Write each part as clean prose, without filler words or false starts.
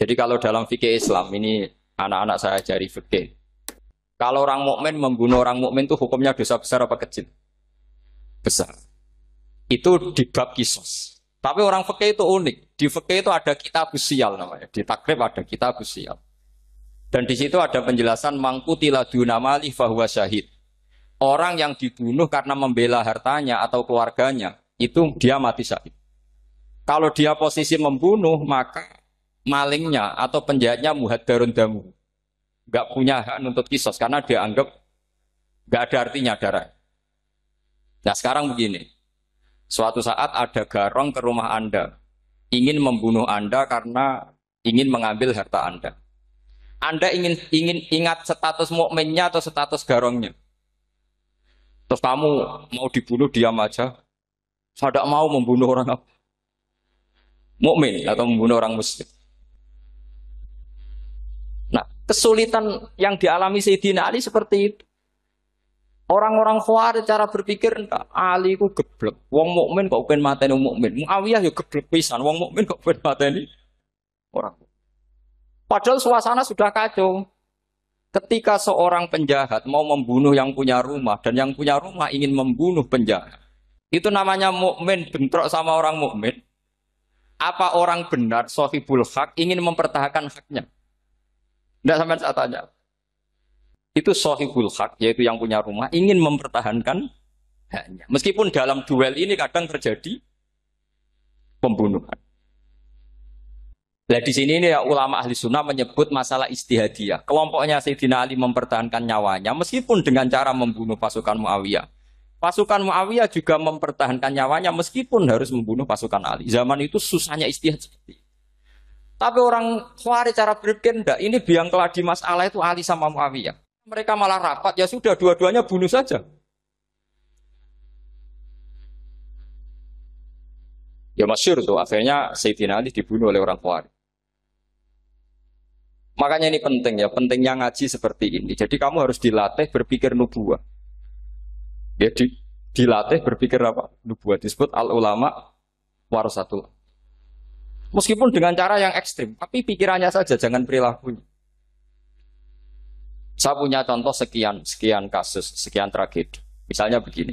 Jadi kalau dalam fikih Islam ini anak-anak saya ajari fikih. Kalau orang mukmin membunuh orang mukmin itu hukumnya dosa besar apa kecil? Besar. Itu di bab kisos. Tapi orang fikih itu unik. Di fikih itu ada kitab usial namanya. Di takrib ada kitab usial. Dan di situ ada penjelasan mangkutila dunamali fahuwa syahid. Orang yang dibunuh karena membela hartanya atau keluarganya, itu dia mati syahid. Kalau dia posisi membunuh, maka malingnya atau penjahatnya muhaddarun damu. Nggak punya hak nuntut kisos karena dia anggap nggak ada artinya darah. Nah sekarang begini, suatu saat ada garong ke rumah Anda, ingin membunuh Anda karena ingin mengambil harta Anda. Anda ingin ingat status mukminnya atau status garongnya. Terus kamu mau dibunuh diam aja. Saya tidak mau membunuh orang mukmin atau membunuh orang muslim. Nah, kesulitan yang dialami Sayyidina Ali seperti itu. Orang-orang Khawarij cara berpikir Ali ku geblek. Wong mukmin kok pengen mateni wong mukmin. Muawiyah ya geblek pisan. Wong mukmin kok pengen mateni orang. Padahal suasana sudah kacau. Ketika seorang penjahat mau membunuh yang punya rumah dan yang punya rumah ingin membunuh penjahat, itu namanya mukmin bentrok sama orang mukmin. Apa orang benar sahibul hak ingin mempertahankan haknya? Tidak sampai saya tanya. Itu sahibul hak, yaitu yang punya rumah ingin mempertahankan haknya. Meskipun dalam duel ini kadang terjadi pembunuhan. Nah di sini ini ya, ulama ahli sunnah menyebut masalah istihadiyah. Kelompoknya Sayyidina Ali mempertahankan nyawanya meskipun dengan cara membunuh pasukan Muawiyah. Pasukan Muawiyah juga mempertahankan nyawanya meskipun harus membunuh pasukan Ali. Zaman itu susahnya istihad seperti itu. Tapi orang Khawarij cara berpikir enggak, ini biang keladi masalah itu Ali sama Muawiyah. Mereka malah rapat, ya sudah dua-duanya bunuh saja. Ya masyhur tuh, akhirnya Sayyidina Ali dibunuh oleh orang Khawarij. Makanya ini penting ya, pentingnya ngaji seperti ini. Jadi kamu harus dilatih berpikir nubuwah. Ya, dilatih berpikir apa? Nubuwah disebut al-ulama warasatul. Meskipun dengan cara yang ekstrim, tapi pikirannya saja, jangan perilakunya. Saya punya contoh sekian kasus, sekian tragedi. Misalnya begini.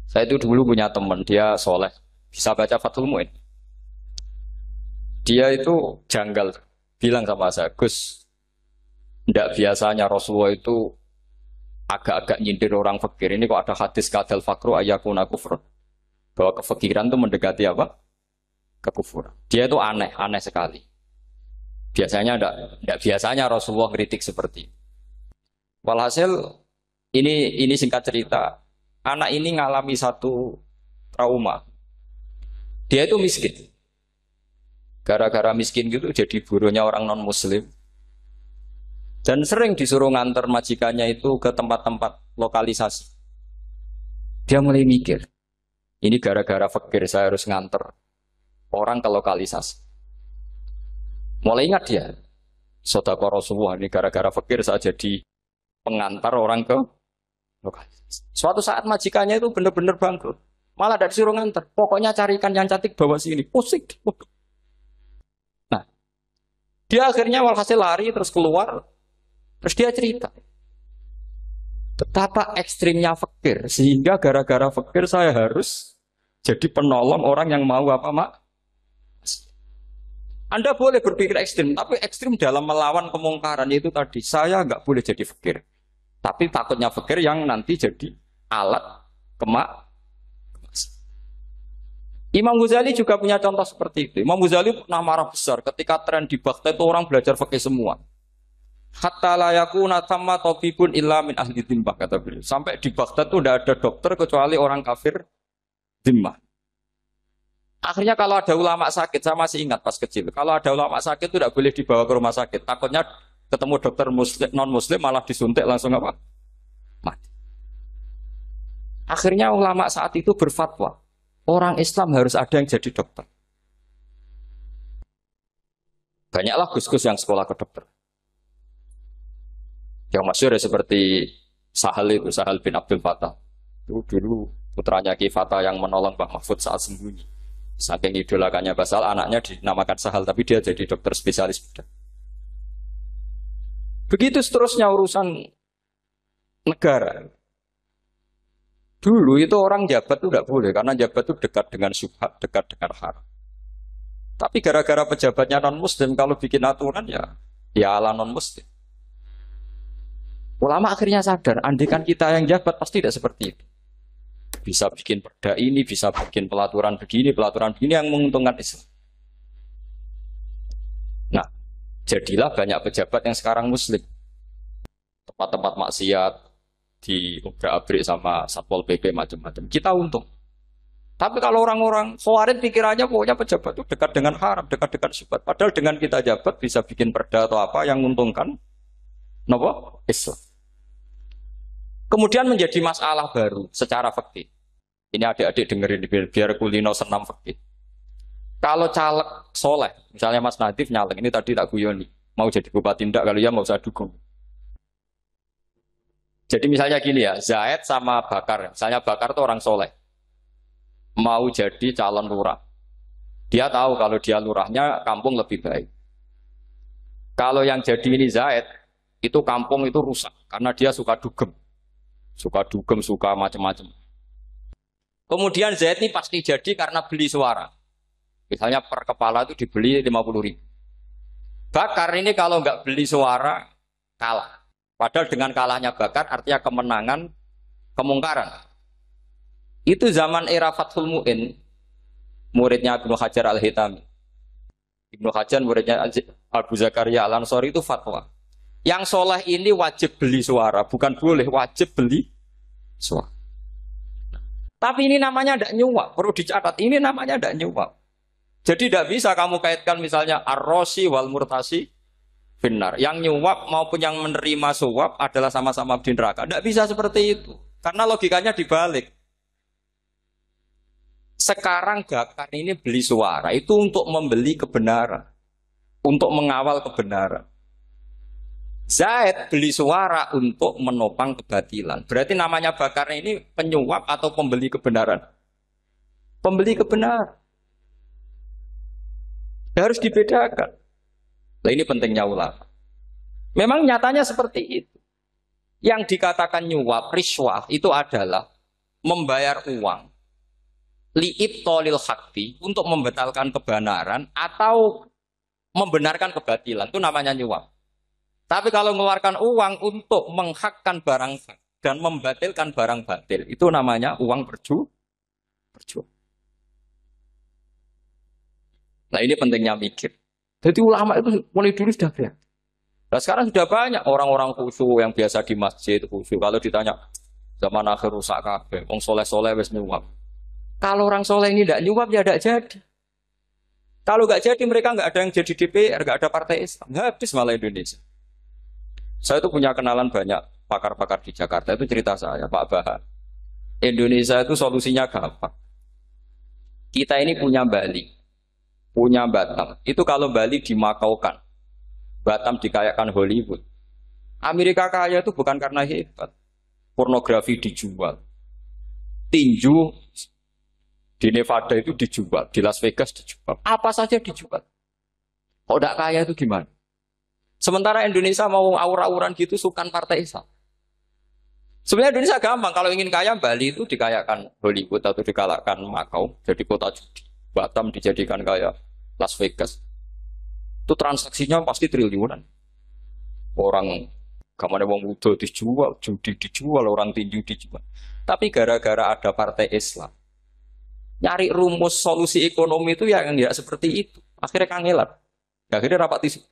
Saya itu dulu punya teman, dia soleh, bisa baca Fathul Mu'in. Dia itu janggal. Bilang sama saya, Gus, tidak biasanya Rasulullah itu agak-agak nyindir orang fakir. Ini kok ada hadis kadal fakru ayakuna kufur. Bahwa kefakiran itu mendekati apa? Kekufuran. Dia itu aneh sekali. Biasanya tidak biasanya Rasulullah kritik seperti itu. Walhasil, ini singkat cerita, anak ini ngalami satu trauma. Dia itu miskin. Gara-gara miskin gitu jadi buruhnya orang non-muslim. Dan sering disuruh nganter majikannya itu ke tempat-tempat lokalisasi. Dia mulai mikir, ini gara-gara fakir saya harus nganter orang ke lokalisasi. Mulai ingat dia, Sodaqah Rasulullah, ini gara-gara fakir saya jadi pengantar orang ke lokalisasi. Suatu saat majikannya itu benar-benar bangkrut. Malah tidak disuruh nganter. Pokoknya carikan yang cantik bawa sini. Pusing. Dia akhirnya walhasil lari terus keluar, terus dia cerita betapa ekstrimnya fakir sehingga gara-gara fakir saya harus jadi penolong orang yang mau apa mak. Anda boleh berpikir ekstrim, tapi ekstrim dalam melawan kemungkaran itu tadi saya nggak boleh jadi fakir, tapi takutnya fakir yang nanti jadi alat kemak. Imam Ghazali juga punya contoh seperti itu. Imam Ghazali pernah marah besar ketika tren di Baghdad itu orang belajar fikih semua. Hatta la yakuna thamma tabibun illa min ahli dhimmah, kata beliau. Sampai di Baghdad itu tidak ada dokter kecuali orang kafir dhimmah. Akhirnya kalau ada ulama sakit, saya masih ingat pas kecil. Kalau ada ulama sakit itu tidak boleh dibawa ke rumah sakit. Takutnya ketemu dokter muslim, non-muslim malah disuntik langsung apa? Mati. Akhirnya ulama saat itu berfatwa. Orang Islam harus ada yang jadi dokter. Banyaklah gus-gus yang sekolah ke dokter. Yang masyhur ya seperti Sahal bin Abdul Fattah. Itu dulu putranya Ki Fatah yang menolong Mbah Mahfud saat sembunyi. Saking idolakannya Basal, anaknya dinamakan Sahal, tapi dia jadi dokter spesialis bedah. Begitu seterusnya urusan negara. Dulu itu orang jabat itu tidak boleh, karena jabat itu dekat dengan syubhat, dekat dengan haram. Tapi gara-gara pejabatnya non-muslim, kalau bikin aturan ya ala non-muslim. Ulama akhirnya sadar, andikan kita yang jabat pasti tidak seperti itu. Bisa bikin perda ini, bisa bikin pelaturan begini yang menguntungkan Islam. Nah, jadilah banyak pejabat yang sekarang muslim. Tempat-tempat maksiat diobrak-abrik sama Satpol PP macam-macam. Kita untung. Tapi kalau orang-orang Khawarij pikirannya pokoknya pejabat itu dekat dengan haram, dekat dengan syubhat. Padahal dengan kita jabat bisa bikin perda atau apa yang menguntungkan Islam. Kemudian menjadi masalah baru secara fikih. Ini adik-adik dengerin biar kulino senam fikih. Kalau caleg soleh, misalnya Mas Nadif nyalek, ini tadi tak guyoni, mau jadi bupati tidak, kalau ya mau saya dukung. Jadi misalnya gini ya, Zaid sama Bakar, misalnya Bakar itu orang soleh, mau jadi calon lurah. Dia tahu kalau dia lurahnya kampung lebih baik. Kalau yang jadi ini Zaid, itu kampung itu rusak, karena dia suka dugem, suka macam-macam. Kemudian Zaid ini pasti jadi karena beli suara. Misalnya per kepala itu dibeli 50.000. Bakar ini kalau nggak beli suara, kalah. Padahal dengan kalahnya Bakar artinya kemenangan kemungkaran. Itu zaman era Fathul Mu'in, muridnya Ibnu Hajar Al-Hitami. Ibnu Hajar muridnya Abu Zakaria Al-Ansori itu fatwa. Yang soleh ini wajib beli suara, bukan boleh, wajib beli suara. Tapi ini namanya tidak nyuap, perlu dicatat. Ini namanya tidak nyuap. Jadi tidak bisa kamu kaitkan misalnya ar-rosi wal murtasi finnar. Yang nyuap maupun yang menerima suap adalah sama-sama di neraka. Tidak bisa seperti itu. Karena logikanya dibalik. Sekarang Bakar ini beli suara itu untuk membeli kebenaran. Untuk mengawal kebenaran. Zaid beli suara untuk menopang kebatilan. Berarti namanya Bakar ini penyuap atau pembeli kebenaran? Pembeli kebenaran. Harus dibedakan. Nah, ini pentingnya ulama. Memang nyatanya seperti itu. Yang dikatakan nyuap, riswah itu adalah membayar uang li'ibtolil hakti untuk membatalkan kebenaran atau membenarkan kebatilan. Itu namanya nyuap. Tapi kalau mengeluarkan uang untuk menghakkan barang hak dan membatalkan barang batil, itu namanya uang berjuang. Nah ini pentingnya mikir. Jadi ulama itu mulai dulu sudah berat. Nah sekarang sudah banyak orang-orang khusyuk yang biasa di masjid khusyuk. Kalau ditanya zaman akhir rusak kabeh, wong soleh-soleh wis nyuap. Kalau orang soleh ini tidak nyuap ya tidak jadi. Kalau nggak jadi mereka nggak ada yang jadi DPR, nggak ada partai Islam, habis malah Indonesia. Saya itu punya kenalan banyak pakar-pakar di Jakarta, itu cerita saya Pak Bahar. Indonesia itu solusinya gampang. Kita ini punya Bali. Punya Batam. Itu kalau Bali dimakaukan. Batam dikayakan Hollywood. Amerika kaya itu bukan karena hebat. Pornografi dijual. Tinju di Nevada itu dijual. Di Las Vegas dijual. Apa saja dijual. Kalau tidak kaya itu gimana? Sementara Indonesia mau aur-auran gitu sukan partai Islam. Sebenarnya Indonesia gampang. Kalau ingin kaya, Bali itu dikayakan Hollywood atau dikayakan Makau. Jadi kota judi. Batam dijadikan kayak Las Vegas. Itu transaksinya pasti triliunan. Orang kamane wong muda dijual, judi dijual, orang tinju dijual. Tapi gara-gara ada partai Islam, nyari rumus solusi ekonomi itu yang tidak seperti itu. Akhirnya kangelan. Akhirnya rapat isu.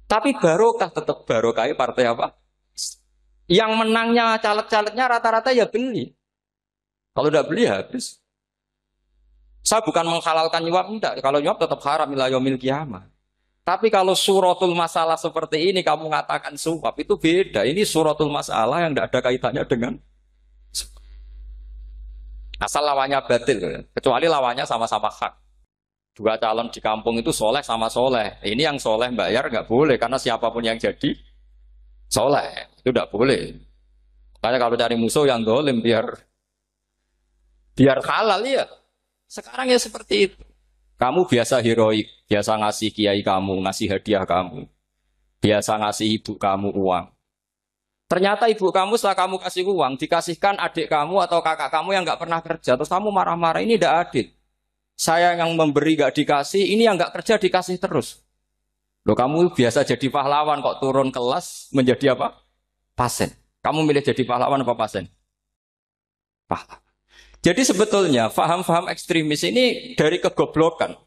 Tapi barokah tetap barokah partai apa? Yang menangnya caleg-calegnya rata-rata ya beli. Kalau tidak beli habis. Saya bukan menghalalkan nyuap, enggak. Kalau nyuap tetap haram ila yaumil qiyamah. Tapi kalau suratul masalah seperti ini kamu mengatakan suap, itu beda. Ini suratul masalah yang tidak ada kaitannya dengan asal lawannya batil. Kecuali lawannya sama-sama hak. Dua calon di kampung itu soleh sama soleh. Ini yang soleh bayar nggak boleh. Karena siapapun yang jadi soleh. Itu tidak boleh. Makanya kalau cari musuh yang dolim biar halal ya. Sekarang ya seperti itu. Kamu biasa heroik, biasa ngasih kiai kamu, ngasih hadiah kamu, biasa ngasih ibu kamu uang. Ternyata ibu kamu setelah kamu kasih uang, dikasihkan adik kamu atau kakak kamu yang nggak pernah kerja. Terus kamu marah-marah, ini tidak adil. Saya yang memberi nggak dikasih, ini yang nggak kerja dikasih terus. Loh kamu biasa jadi pahlawan kok turun kelas menjadi apa? Pasien. Kamu milih jadi pahlawan apa pasien? Pahlawan. Jadi sebetulnya faham-faham ekstremis ini dari kegoblokan.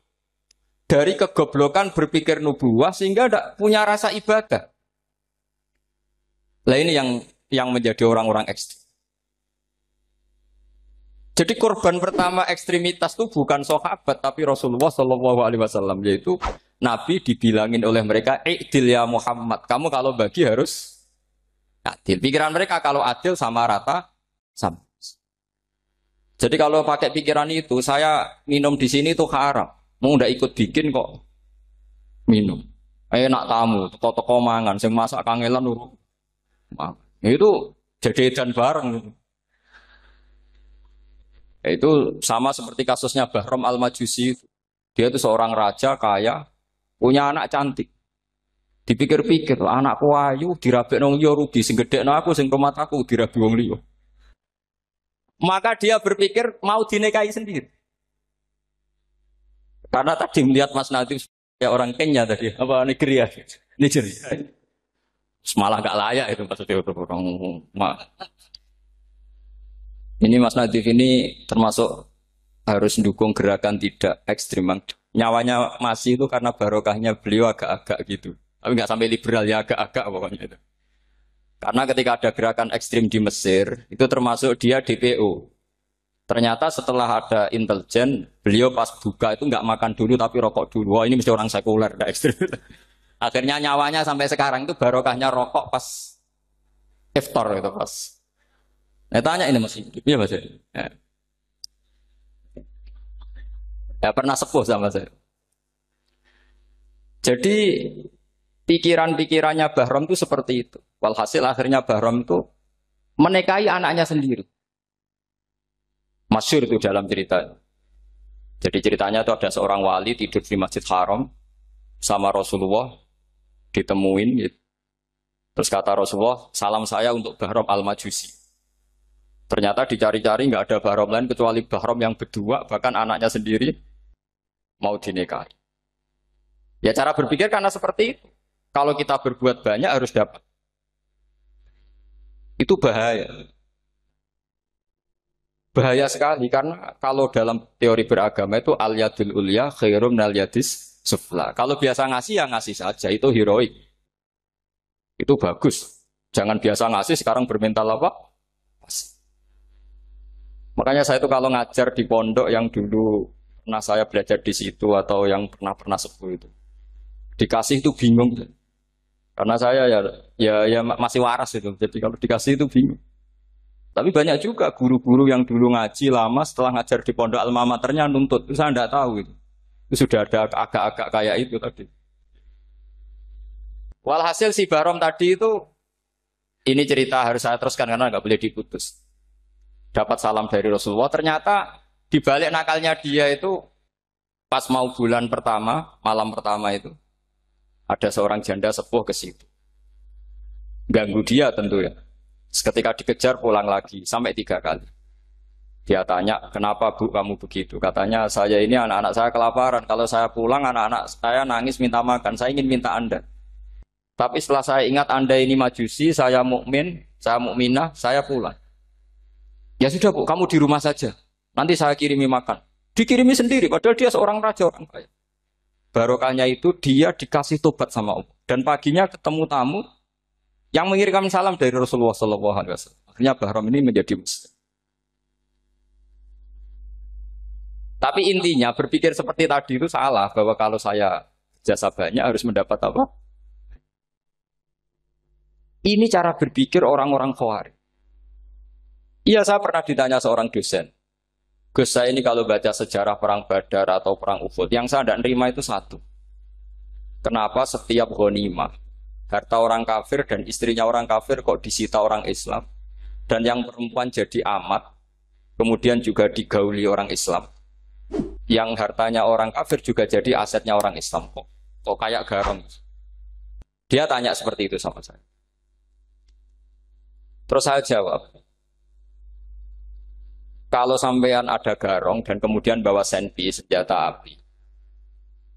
Dari kegoblokan berpikir nubuwah sehingga tidak punya rasa ibadah. Lah ini yang menjadi orang-orang ekstrim. Jadi korban pertama ekstremitas itu bukan sahabat tapi Rasulullah Shallallahu Alaihi Wasallam, yaitu Nabi dibilangin oleh mereka, "I'dil ya Muhammad, kamu kalau bagi harus adil." Pikiran mereka kalau adil sama rata sama. Jadi kalau pakai pikiran itu, saya minum di sini itu haram. Mau ndak ikut bikin kok minum. Enak tamu, toko-toko mangan, sing masak kangelan urut. Itu jadi edan bareng. Itu sama seperti kasusnya Bahram Al-Majusi. Dia itu seorang raja kaya, punya anak cantik. Dipikir-pikir, anakku ayu, dirabek nang liya rugi, sing gedhekno aku, sing rumah aku dirabi wong liya. Maka dia berpikir mau dinikahi sendiri. Karena tadi melihat Mas Nadif ya orang Kenya tadi, apa Nigeria? Nigeria. Malah gak layak itu maksudnya untuk orang. Ini Mas Nadif ini termasuk harus mendukung gerakan tidak ekstrim. Nyawanya masih itu karena barokahnya beliau agak-agak gitu. Tapi nggak sampai liberal ya, agak-agak pokoknya itu. Karena ketika ada gerakan ekstrim di Mesir, itu termasuk dia DPO. Ternyata setelah ada intelijen, beliau pas buka itu nggak makan dulu tapi rokok dulu. Wah ini mesti orang sekuler, nggak ekstrim. Akhirnya nyawanya sampai sekarang itu barokahnya rokok pas iftar itu pas. Nah, tanya ini masih hidup, iya mas? Ya pernah sepuh sama saya. Jadi pikiran-pikirannya Bahram itu seperti itu. Walhasil akhirnya Bahram itu menikahi anaknya sendiri. Masyhur itu dalam cerita. Jadi ceritanya itu ada seorang wali tidur di Masjid Haram sama Rasulullah. Ditemuin gitu. Terus kata Rasulullah, salam saya untuk Bahram Al-Majusi. Ternyata dicari-cari nggak ada Bahram lain kecuali Bahram yang berdua, bahkan anaknya sendiri mau dinikahi. Ya cara berpikir karena seperti itu. Kalau kita berbuat banyak harus dapat. Itu bahaya. Bahaya sekali karena kalau dalam teori beragama itu al-yadul ulya khairum minal yadis sufla. Kalau biasa ngasih ya ngasih saja, itu heroik. Itu bagus. Jangan biasa ngasih sekarang bermental apa? Makanya saya itu kalau ngajar di pondok yang dulu pernah saya belajar di situ atau yang pernah sepuh itu. Dikasih itu bingung. Karena saya ya masih waras itu. Jadi kalau dikasih itu bingung. Tapi banyak juga guru-guru yang dulu ngaji lama setelah ngajar di pondok alma maternya nuntut. Itu saya tidak tahu itu. Itu sudah ada agak-agak kayak itu tadi. Walhasil si Bahram tadi itu, ini cerita harus saya teruskan karena nggak boleh diputus. Dapat salam dari Rasulullah. Ternyata di balik nakalnya dia itu pas mau bulan pertama, malam pertama itu ada seorang janda sepuh ke situ. Ganggu dia tentu ya. Ketika dikejar pulang lagi sampai 3 kali. Dia tanya, kenapa bu kamu begitu? Katanya, saya ini anak-anak saya kelaparan. Kalau saya pulang, anak-anak saya nangis minta makan. Saya ingin minta Anda. Tapi setelah saya ingat Anda ini majusi, saya mukmin, saya mukminah, saya pulang. Ya sudah bu, kamu di rumah saja. Nanti saya kirimi makan. Dikirimi sendiri, padahal dia seorang raja, orang kaya. Barokahnya itu dia dikasih tobat sama Allah. Dan paginya ketemu tamu yang mengirimkan salam dari Rasulullah SAW. Akhirnya Bahram ini menjadi muslim. Tapi intinya berpikir seperti tadi itu salah, bahwa kalau saya jasa banyak harus mendapat apa? Ini cara berpikir orang-orang Khawarij. Iya, saya pernah ditanya seorang dosen. Gus, saya ini kalau baca sejarah perang Badar atau perang Uhud, yang saya tidak nerima itu satu. Kenapa setiap ghanimah, harta orang kafir dan istrinya orang kafir kok disita orang Islam, dan yang perempuan jadi amat, kemudian juga digauli orang Islam. yang hartanya orang kafir juga jadi asetnya orang Islam kok kayak garong. Dia tanya seperti itu sama saya. Terus saya jawab, kalau sampean ada garong dan kemudian bawa senpi senjata api,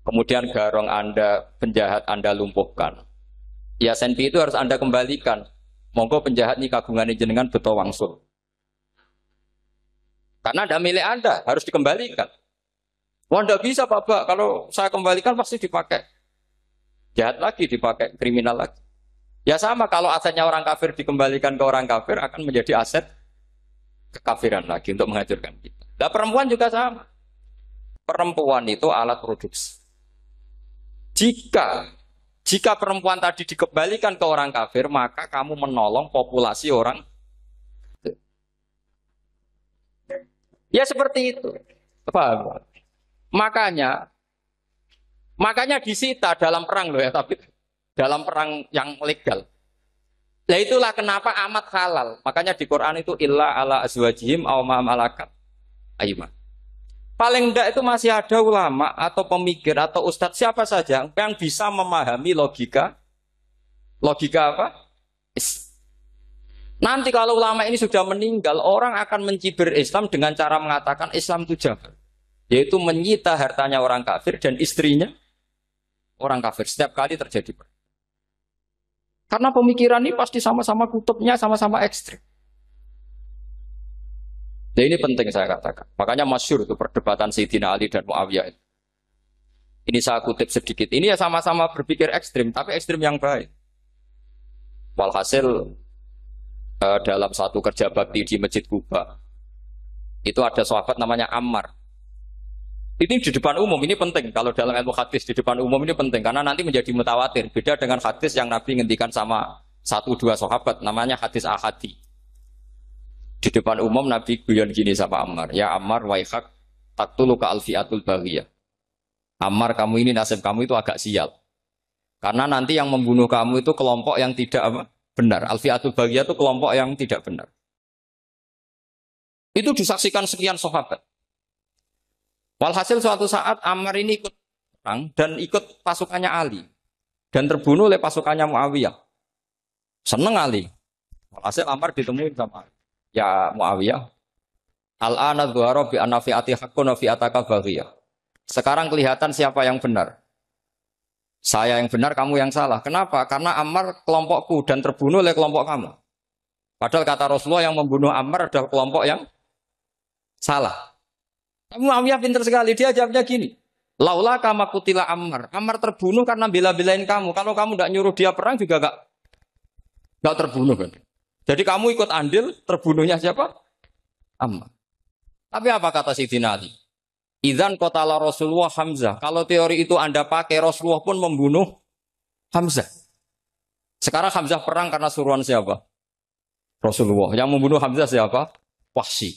kemudian garong Anda, penjahat Anda lumpuhkan, ya senpi itu harus Anda kembalikan. Monggo penjahat ini kagungan jenengan beto wangsul. Karena ada milik Anda, harus dikembalikan. Wah, tidak bisa Pak, kalau saya kembalikan pasti dipakai jahat lagi, dipakai kriminal lagi. Ya sama, kalau asetnya orang kafir dikembalikan ke orang kafir akan menjadi aset kekafiran lagi untuk menghancurkan kita. Nah, perempuan juga sama. Perempuan itu alat produksi. Jika perempuan tadi dikembalikan ke orang kafir, maka kamu menolong populasi orang. Ya seperti itu. Paham? Makanya disita dalam perang loh ya, tapi dalam perang yang legal. Nah itulah kenapa amat halal. Makanya di Quran itu illa ala azwajihim aw ma malakat ayman. Paling enggak itu masih ada ulama atau pemikir atau ustadz siapa saja yang bisa memahami logika apa? Nanti kalau ulama ini sudah meninggal, orang akan mencibir Islam dengan cara mengatakan Islam itu jahat. Yaitu menyita hartanya orang kafir dan istrinya orang kafir setiap kali terjadi. Karena pemikiran ini pasti sama-sama kutubnya, sama-sama ekstrim. Nah ini penting saya katakan. Makanya masyhur itu perdebatan Sayyidina Ali dan Muawiyah. Ini saya kutip sedikit. Ini ya sama-sama berpikir ekstrim, tapi ekstrim yang baik. Walhasil dalam satu kerja bakti di Masjid Kuba, itu ada sahabat namanya Ammar. Ini di depan umum, ini penting. Kalau dalam ilmu hadis di depan umum ini penting. Karena nanti menjadi mutawatir. Beda dengan hadis yang Nabi ngendikan sama 1-2 sahabat. Namanya hadis ahadi. Di depan umum Nabi guyon gini sama Ammar. Ya Ammar waihak taktuluka alfiatul baghiyah. Ammar kamu ini nasib kamu itu agak sial. Karena nanti yang membunuh kamu itu kelompok yang tidak benar. Alfiatul baghiyah itu kelompok yang tidak benar. Itu disaksikan sekian sahabat. Walhasil suatu saat Ammar ini ikut perang dan ikut pasukannya Ali dan terbunuh oleh pasukannya Muawiyah. Seneng Ali. Walhasil Ammar ditemuin sama ya Muawiyah. Al-ana dhuhara bi anna fi'ati haqqun wa fi'ataka baghiyah. Sekarang kelihatan siapa yang benar. Saya yang benar, kamu yang salah. Kenapa? Karena Ammar kelompokku dan terbunuh oleh kelompok kamu. Padahal kata Rasulullah yang membunuh Ammar adalah kelompok yang salah. Muawiyah pintar sekali, dia jawabnya gini. Laula kama kutila Ammar. Ammar terbunuh karena bela-belain kamu. Kalau kamu tidak nyuruh dia perang juga gak terbunuh kan. Jadi kamu ikut andil, terbunuhnya siapa? Ammar. Tapi apa kata Sayyidina Ali? Idzan qatala Rasulullah Hamzah. Kalau teori itu Anda pakai, Rasulullah pun membunuh Hamzah. Sekarang Hamzah perang karena suruhan siapa? Rasulullah. Yang membunuh Hamzah siapa? Wahsy.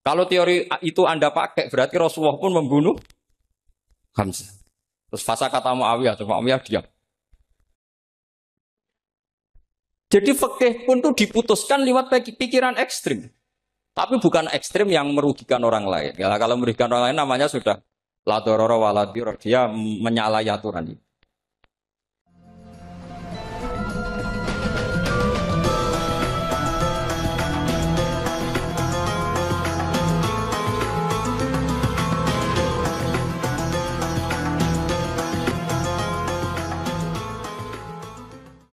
Kalau teori itu Anda pakai, berarti Rasulullah pun membunuh Hamzah. Terus fasa kata Muawiyah, Muawiyah diam. Jadi fikih pun itu diputuskan lewat pikiran ekstrim. Tapi bukan ekstrim yang merugikan orang lain. Ya, kalau merugikan orang lain namanya sudah la dororo wa la dirar. Dia menyalahi aturan ini.